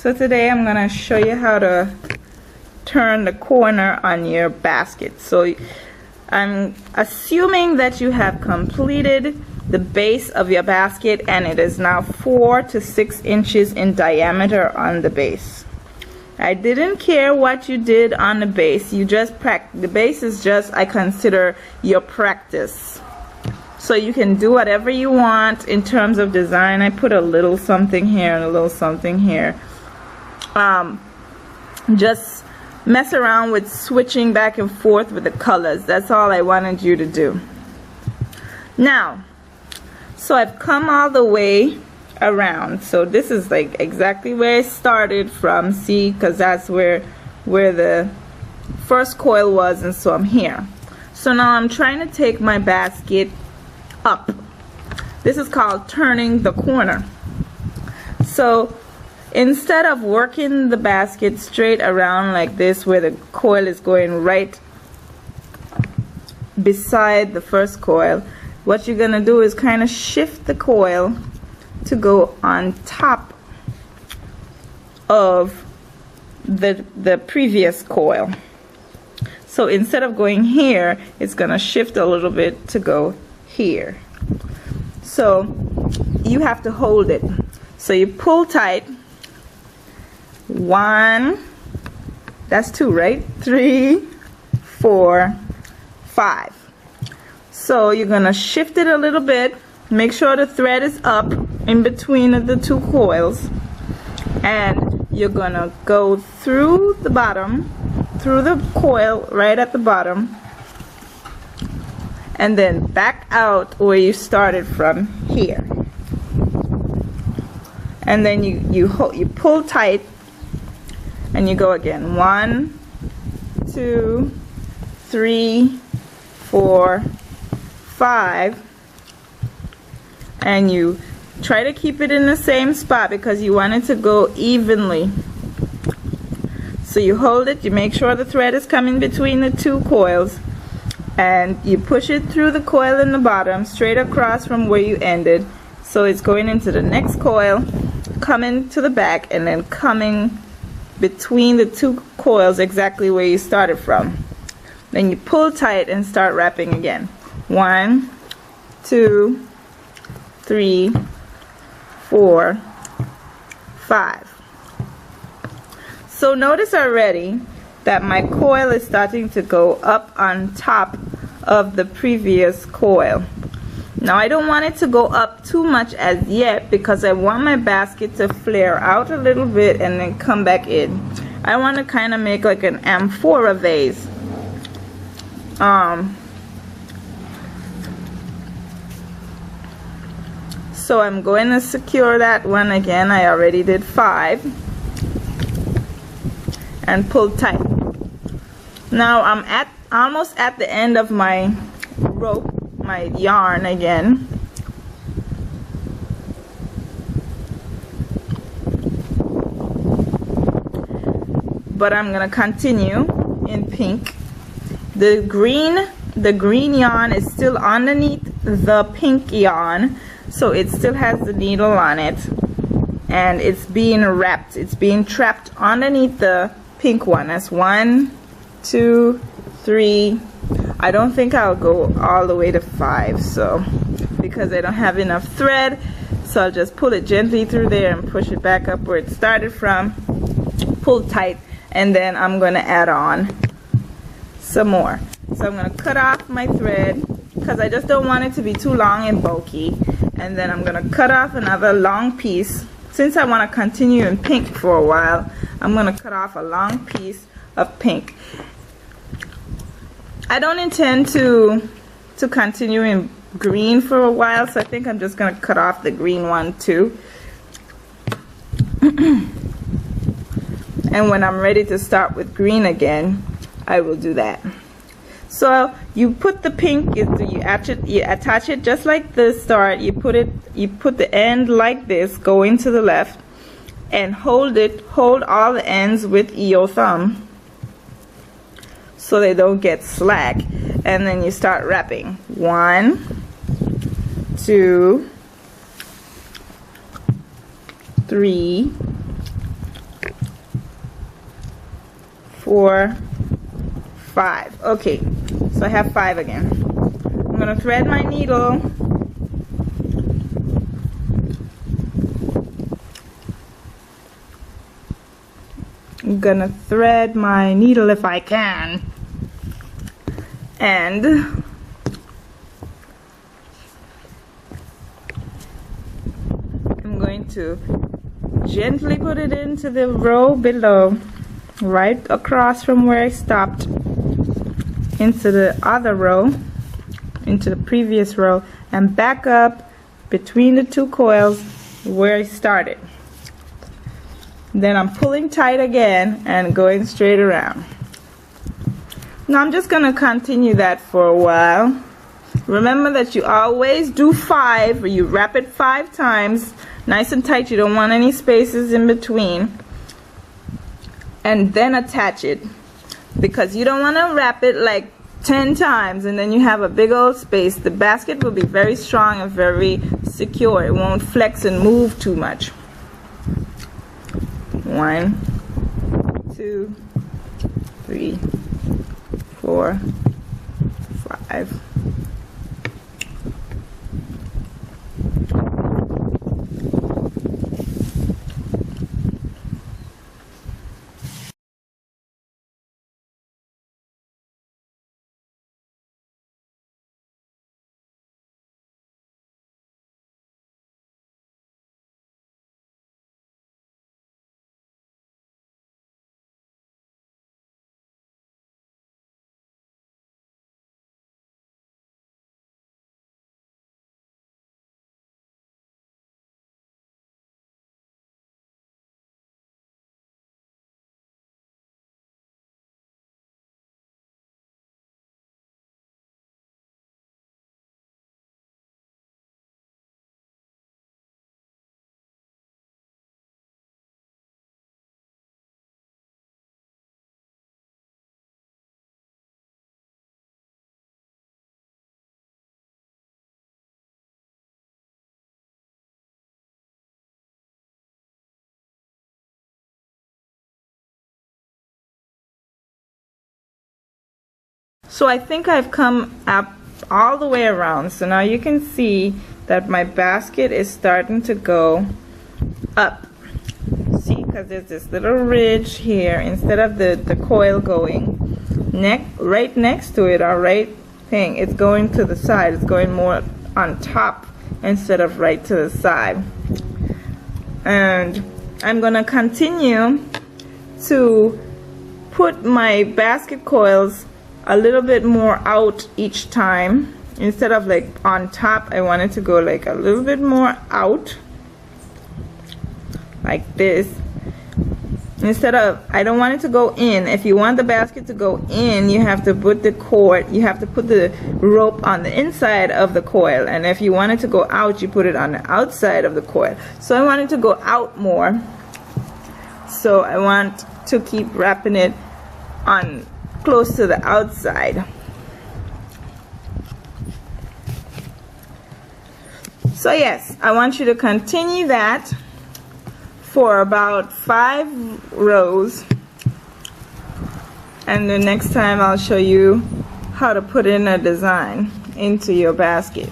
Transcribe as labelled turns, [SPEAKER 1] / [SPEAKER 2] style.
[SPEAKER 1] So today I'm going to show you how to turn the corner on your basket. So I'm assuming that you have completed the base of your basket and it is now 4 to 6 inches in diameter on the base. I didn't care what you did on the base. You just practice. The base is just, I consider, your practice. So you can do whatever you want in terms of design. I put a little something here and a little something here. Just mess around with switching back and forth with the colors. That's all I wanted you to do. Now, so I've come all the way around. So this is like exactly where I started from, see, because that's where the first coil was, and so I'm here. So now I'm trying to take my basket up. This is called turning the corner. So instead of working the basket straight around like this, where the coil is going right beside the first coil, what you're gonna do is kind of shift the coil to go on top of the previous coil. So instead of going here, it's gonna shift a little bit to go here. So you have to hold it. So you pull tight. 1, that's 2, right? 3, 4, 5. So you're gonna shift it a little bit. Make sure the thread is up in between the two coils, and you're gonna go through the bottom, through the coil right at the bottom, and then back out where you started from here. And then you pull tight. And you go again. 1, 2, 3, 4, 5. And you try to keep it in the same spot because you want it to go evenly. So you hold it, you make sure the thread is coming between the two coils, and you push it through the coil in the bottom, straight across from where you ended. So it's going into the next coil, coming to the back, and then coming between the two coils exactly where you started from. Then you pull tight and start wrapping again. 1, 2, 3, 4, 5. So notice already that my coil is starting to go up on top of the previous coil. Now I don't want it to go up too much as yet because I want my basket to flare out a little bit and then come back in. I want to kind of make like an amphora vase. So I'm going to secure that one again. I already did 5. And pull tight. Now I'm almost at the end of my rope, my yarn again. But I'm gonna continue in pink. The green yarn is still underneath the pink yarn, so it still has the needle on it, and it's being wrapped, it's being trapped underneath the pink one. That's 1, 2, 3. I don't think I'll go all the way to 5, so because I don't have enough thread, so I'll just pull it gently through there and push it back up where it started from, pull tight, and then I'm going to add on some more. So I'm going to cut off my thread because I just don't want it to be too long and bulky, and then I'm going to cut off another long piece. Since I want to continue in pink for a while, I'm going to cut off a long piece of pink. I don't intend to continue in green for a while, so I think I'm just going to cut off the green one too. And when I'm ready to start with green again, I will do that. So you put the pink, you attach it just like the start. You put the end like this, going to the left, and hold all the ends with your thumb so they don't get slack, and then you start wrapping. 1, 2, 3, 4, 5. Okay, so I have 5 again. I'm gonna thread my needle. I'm gonna thread my needle if I can, and I'm going to gently put it into the row below, right across from where I stopped, into the other row, into the previous row, and back up between the 2 coils where I started. Then I'm pulling tight again and going straight around. Now I'm just going to continue that for a while. Remember that you always do 5, or you wrap it 5 times, nice and tight. You don't want any spaces in between. And then attach it, because you don't want to wrap it like 10 times and then you have a big old space. The basket will be very strong and very secure. It won't flex and move too much. 1, 2, 3, 4, 5. So I think I've come up all the way around. So now you can see that my basket is starting to go up. See, because there's this little ridge here instead of the coil going right next to it, or right thing. It's going to the side. It's going more on top instead of right to the side. And I'm going to continue to put my basket coils a little bit more out each time. Instead of like on top, I want it to go like a little bit more out, like this. Instead of, I don't want it to go in. If you want the basket to go in, you have to put the cord, you have to put the rope on the inside of the coil. And if you want it to go out, you put it on the outside of the coil. So I want it to go out more. So I want to keep wrapping it on close to the outside. So yes, I want you to continue that for about 5 rows, and the next time I'll show you how to put in a design into your basket.